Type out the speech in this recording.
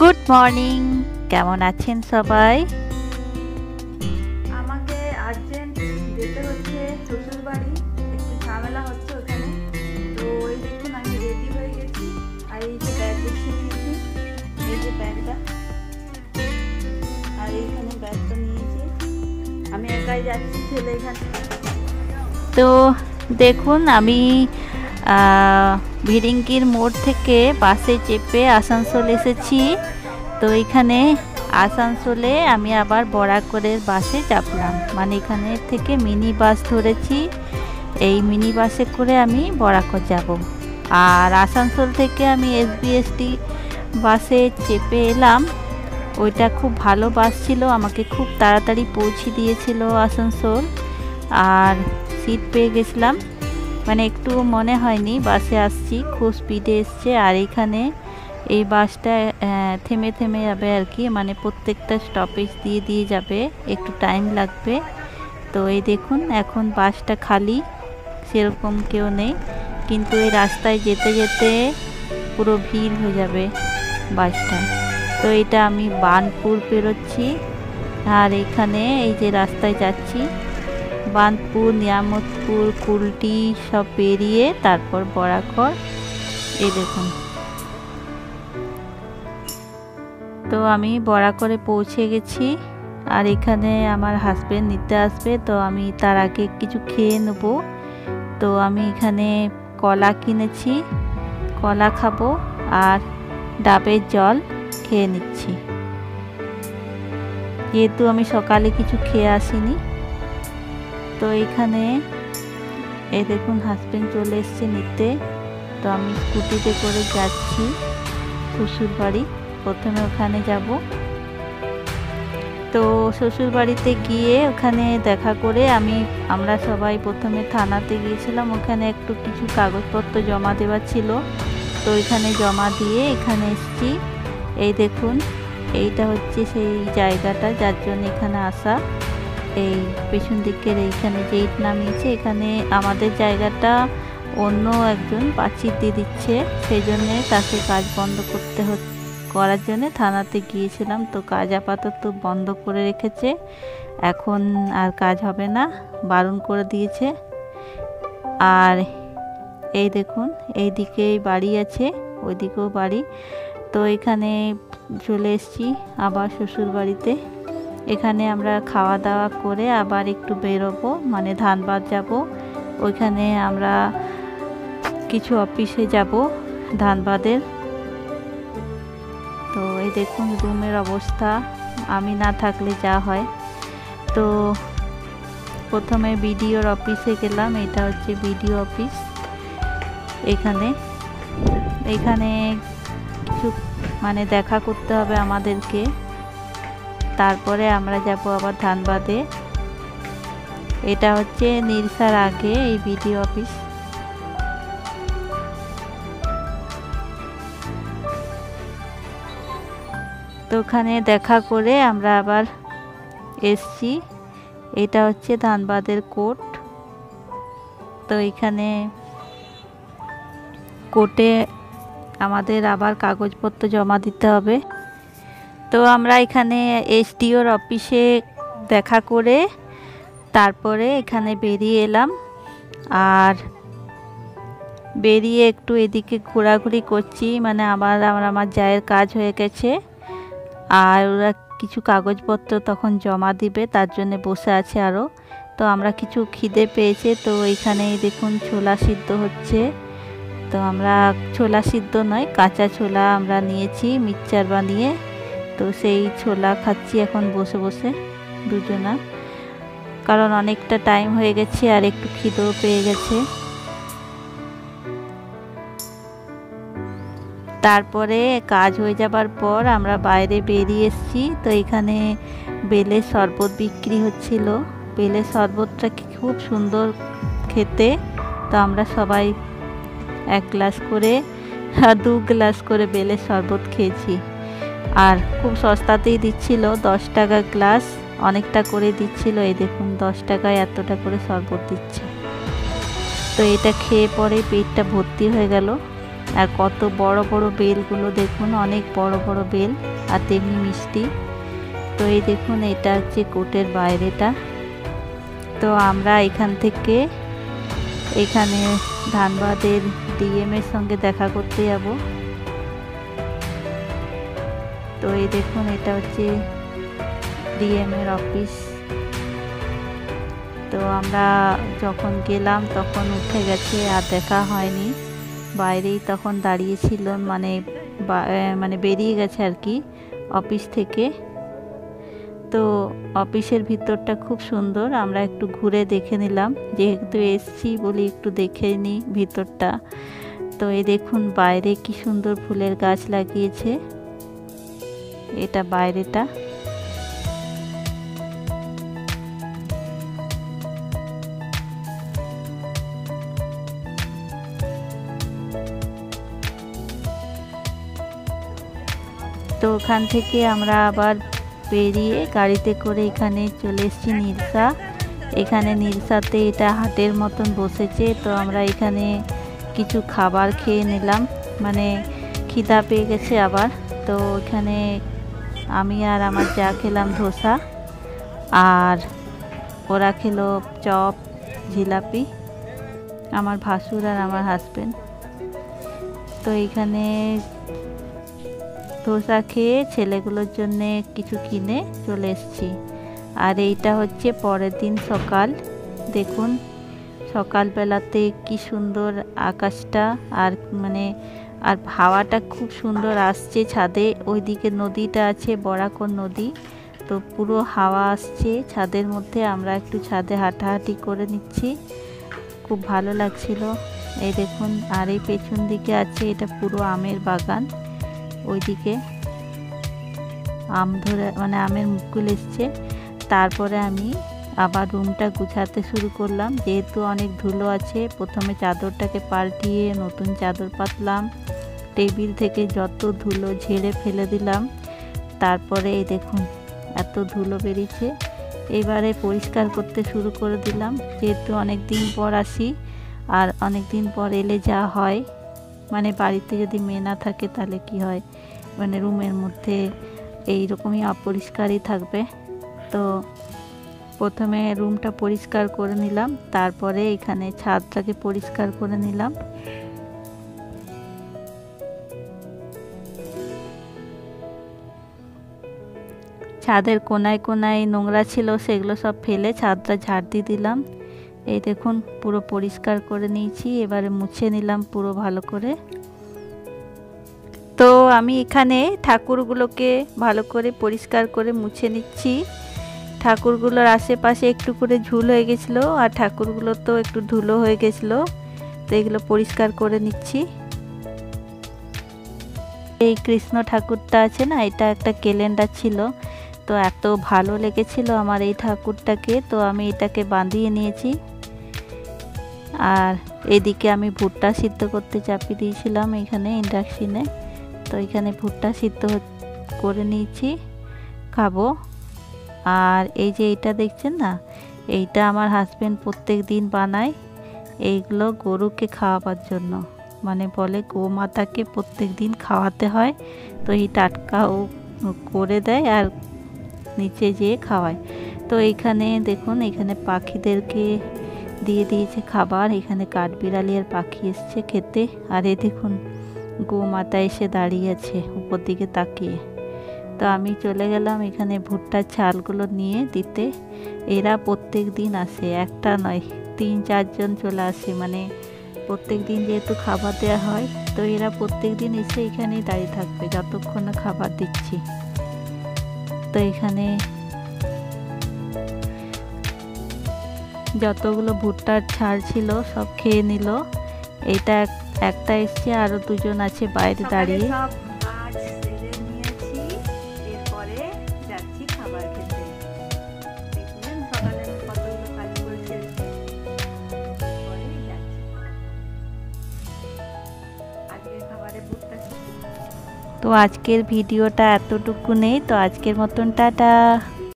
Good morning, কেমন আছেন সবাই? আমাকে আর্জেন্ট যেতে হচ্ছে শ্বশুর বাড়ি, একটু ঝামেলা হচ্ছে ওখানে। তো ওই দেখুন আমি রেডি হয়ে গেছি, আর এই যে ব্যাগ গুছিয়ে নিয়েছি, এই যে ব্যাগটা, আর এইখানে ব্যাগটা নিয়েছি। আমি একাই যাচ্ছি, ছেলে এখানে। তো দেখুন আমি ভিরিঙ্গির মোড় থেকে বাসে চেপে আসানসোল এসেছি। তো এখানে আসানসোলে আমি আবার বরাকরের বাসে চাপলাম, মানে এখানে থেকে মিনি বাস ধরেছি। এই মিনি বাসে করে আমি বরাকর যাব, আর আসানসোল থেকে আমি এসবিএসটি বাসে চেপে এলাম। ওইটা খুব ভালো বাস ছিল, আমাকে খুব তাড়াতাড়ি পৌঁছে দিয়েছিল আসানসোল, আর সিট পেয়ে গেছিলাম। মানে একটু মনে হয়নি বাসে আসছি, খুব স্পিডে এসছে। আর এখানে এই বাসটা থেমে থেমে যাবে আর কি, মানে প্রত্যেকটা স্টপেজ দিয়ে দিয়ে যাবে, একটু টাইম লাগবে। তো এই দেখুন এখন বাসটা খালি, সেরকম কেউ নেই, কিন্তু এই রাস্তায় যেতে যেতে পুরো ভিড় হয়ে যাবে বাসটা। তো এটা আমি বার্নপুর পেরোচ্ছি, আর এখানে এই যে রাস্তায় যাচ্ছি বার্নপুর, নিয়ামতপুর, কুলটি সব পেরিয়ে তারপর বরাকর। এই দেখুন, তো আমি বরাকরে পৌঁছে গেছি, আর এখানে আমার হাজবেন্ড নিতে আসবে। তো আমি তার আগে কিছু খেয়ে নেব। তো আমি এখানে কলা কিনেছি, কলা খাবো, আর ডাবের জল খেয়ে নিচ্ছি, যেহেতু আমি সকালে কিছু খেয়ে আসিনি। তো এখানে এই দেখুন হাজবেন্ড চলে এসছে নিতে। তো আমি স্কুটিতে করে যাচ্ছি শ্বশুর বাড়ি, প্রথমে ওখানে যাব। তো শ্বশুর বাড়িতে গিয়ে ওখানে দেখা করে আমরা সবাই প্রথমে থানাতে গিয়েছিলাম, ওখানে একটু কিছু কাগজপত্র জমা দেওয়ার ছিল। তো এখানে জমা দিয়ে এখানে এসেছি। এই দেখুন এইটা হচ্ছে সেই জায়গাটা যার জন্য এখানে আসা। এই পেছন দিকের এইখানে গেট নামিয়েছে, এখানে আমাদের জায়গাটা অন্য একজন পাচির দিয়ে দিচ্ছে, সেই জন্যে তাকে কাজ বন্ধ করার জন্য থানাতে গিয়েছিলাম। তো কাজ আপাতত বন্ধ করে রেখেছে, এখন আর কাজ হবে না, বারণ করে দিয়েছে। আর এই দেখুন এইদিকে বাড়ি আছে, ওইদিকেও বাড়ি। তো এখানে চলে এসেছি আবার শ্বশুর বাড়িতে। এখানে আমরা খাওয়া দাওয়া করে আবার একটু বেরোবো, মানে ধানবাদ যাব। ওইখানে আমরা কিছু অফিসে যাব ধানবাদের। তো এই দেখুন রুমের অবস্থা, আমি না থাকলে যা হয়। তো প্রথমে বিডিওর অফিসে গেলাম, এটা হচ্ছে বিডিও অফিস। এখানে কিছু মানে দেখা করতে হবে আমাদেরকে, তারপরে আমরা যাব আবার ধানবাদে। এটা হচ্ছে নিরসার আগে এই বিডিও অফিস। তো ওখানে দেখা করে আমরা আবার এসছি। এটা হচ্ছে ধানবাদের কোর্ট। তো এখানে কোর্টে আমাদের আবার কাগজপত্র জমা দিতে হবে। তো আমরা এখানে এসডিওর অফিসে দেখা করে তারপরে এখানে বেরিয়ে এলাম, আর বেরিয়ে একটু এদিকে ঘোরাঘুরি করছি, মানে আমার জায়ের কাজ হয়ে গেছে, আর ওরা কিছু কাগজপত্র তখন জমা দিবে, তার জন্য বসে আছে আরও। তো আমরা কিছু খিদে পেয়েছে, তো এইখানে দেখুন ছোলা সিদ্ধ হচ্ছে। তো আমরা ছোলা সিদ্ধ নয়, কাঁচা ছোলা আমরা নিয়েছি মিক্সচার বানিয়ে। তো সেই ছোলা খাচ্ছি এখন বসে বসে দুজনা, কারণ অনেকটা টাইম হয়ে গেছে আর একটু খিদেও পেয়ে গেছে। তারপরে কাজ হয়ে যাবার পর আমরা বাইরে বেরিয়ে এসেছি। তো এখানে বেলের শরবত বিক্রি হচ্ছিল, বেলের শরবতটা খুব সুন্দর খেতে। তো আমরা সবাই 1 গ্লাস করে 2 গ্লাস করে বেলের শরবত খেয়েছি, আর খুব সস্তাতেই দিচ্ছিল, 10 টাকা গ্লাস, অনেকটা করে দিচ্ছিল। এই দেখুন 10 টাকায় এতটা করে শরবত দিচ্ছে। তো এটা খেয়ে পরে পেটটা ভর্তি হয়ে গেল, আর কত বড় বড় বেলগুলো দেখুন, অনেক বড় বড় বেল আর তেমনি মিষ্টি। তো এই দেখুন এটা হচ্ছে কোর্টের বাইরেটা। তো আমরা এখান থেকে এখানে ধানবাদের ডিএম এর সঙ্গে দেখা করতে যাব। তো এই দেখুন এটা হচ্ছে ডিএম এর অফিস। তো আমরা যখন গেলাম তখন উঠে গেছে, আর দেখা হয়নি, বাইরেই তখন দাঁড়িয়েছিল, মানে বেরিয়ে গেছে আর কি অফিস থেকে। তো অফিসের ভিতরটা খুব সুন্দর, আমরা একটু ঘুরে দেখে নিলাম, যেহেতু এসছি বলি একটু দেখে নিই ভিতরটা। তো এই দেখুন বাইরে কি সুন্দর ফুলের গাছ লাগিয়েছে, এটা বাইরেটা। তো ওখান থেকে আমরা আবার বেরিয়ে গাড়িতে করে এখানে চলে এসেছি নীলসা। এখানে নীলসাতে এটা হাটের মতন বসেছে। তো আমরা এখানে কিছু খাবার খেয়ে নিলাম, মানে খিদা পেয়ে গেছে আবার। তো এখানে আমি আর আমার যা খেলাম ধোসা, আর ওরা খেলো চপ জিলাপি, আমার ভাসুর আর আমার হাজবেন্ড। তো এখানে ধোসা খেয়ে ছেলেগুলোর জন্য কিছু কিনে চলে এসেছি। আর এইটা হচ্ছে পরের দিন সকাল, দেখুন সকালবেলাতে কি সুন্দর আকাশটা, আর আর হাওয়াটা খুব সুন্দর আসছে ছাদে। ওইদিকে নদীটা আছে, বরাকর নদী। তো পুরো হাওয়া আসছে ছাদের মধ্যে, আমরা একটু ছাদে হাঁটাহাঁটি করে নিচ্ছি, খুব ভালো লাগছিল। এই দেখুন, আর এই পেছন দিকে আছে এটা পুরো আমের বাগান, ওইদিকে আম ধরে আমের মুকুল এসছে। তারপরে আমি আবার রুমটা গুছাতে শুরু করলাম, যেহেতু অনেক ধুলো আছে। প্রথমে চাদরটাকে পাল্টিয়ে নতুন চাদর পাতলাম, টেবিল থেকে যত ধুলো ঝেড়ে ফেলে দিলাম। তারপরে এই দেখুন এত ধুলো বেরিয়েছে, এবারে পরিষ্কার করতে শুরু করে দিলাম, যেহেতু অনেক দিন পর আসি, আর অনেক দিন পর এলে যা হয়, বাড়িতে যদি মেয়ে না থাকে তাহলে কি হয়, রুমের মধ্যে এইরকমই অপরিষ্কারই থাকবে। তো প্রথমে রুমটা পরিষ্কার করে নিলাম, তারপরে এখানে ছাদটাকে পরিষ্কার করে নিলাম। ছাদের কোনায় কোনায় নোংরা ছিল, সেগুলো সব ফেলে ছাদটা ঝাড় দিয়ে দিলাম। এই দেখুন পুরো পরিষ্কার করে নিয়েছি, এবারে মুছে নিলাম পুরো ভালো করে। তো আমি এখানে ঠাকুরগুলোকে ভালো করে পরিষ্কার করে মুছে নিচ্ছি। ঠাকুরগুলোর আশেপাশে একটু করে ঝুল হয়ে গেছিলো, আর ঠাকুরগুলো তো একটু ধুলো হয়ে গেছিলো, তো এগুলো পরিষ্কার করে নিচ্ছি। এই কৃষ্ণ ঠাকুরটা আছে না, এটা একটা ক্যালেন্ডার ছিল, তো এত ভালো লেগেছিল আমার এই ঠাকুরটাকে, তো আমি এটাকে বাঁধিয়ে নিয়েছি। আর এদিকে আমি ভুট্টা সিদ্ধ করতে চাপিয়ে দিয়েছিলাম এখানে ইন্ডাকশনে। তো এখানে ভুট্টা সিদ্ধ করে নিয়েছি, খাবো। আর এই যে এইটা দেখছেন না, এইটা আমার হাজবেন্ড প্রত্যেক দিন বানায়, এইগুলো গরুকে খাওয়াবার জন্য, বলে গোমাতাকে প্রত্যেক দিন খাওয়াতে হয়। তো এই টাটকা ও করে দেয় আর নিচে যেয়ে খাওয়ায়। তো এইখানে দেখুন, এখানে পাখিদেরকে দিয়ে দিয়েছে খাবার, এখানে কাঠবিড়ালি আর পাখি এসছে খেতে। আর এই দেখুন গোমাতা এসে দাঁড়িয়ে আছে উপর দিকে তাকিয়ে। তো আমি চলে গেলাম এখানে ভুট্টার চালগুলো নিয়ে দিতে। এরা প্রত্যেক দিন আসে, একটা নয় 3-4 জন চলে আসে, প্রত্যেক দিন যেহেতু খাবার দেওয়া হয়, তো এরা প্রত্যেক দিন এসে এখানেই দাঁড়িয়ে থাকবে যতক্ষণ না খাবার দিচ্ছি। তো এখানে যতগুলো ভুট্টার ছাড় ছিল সব খেয়ে নিল। এইটা একটা এসছে, আরো 2 জন আছে বাইরে দাঁড়িয়ে। তো আজকের ভিডিওটা এতটুকু নেই, তো আজকের মতন টাটা।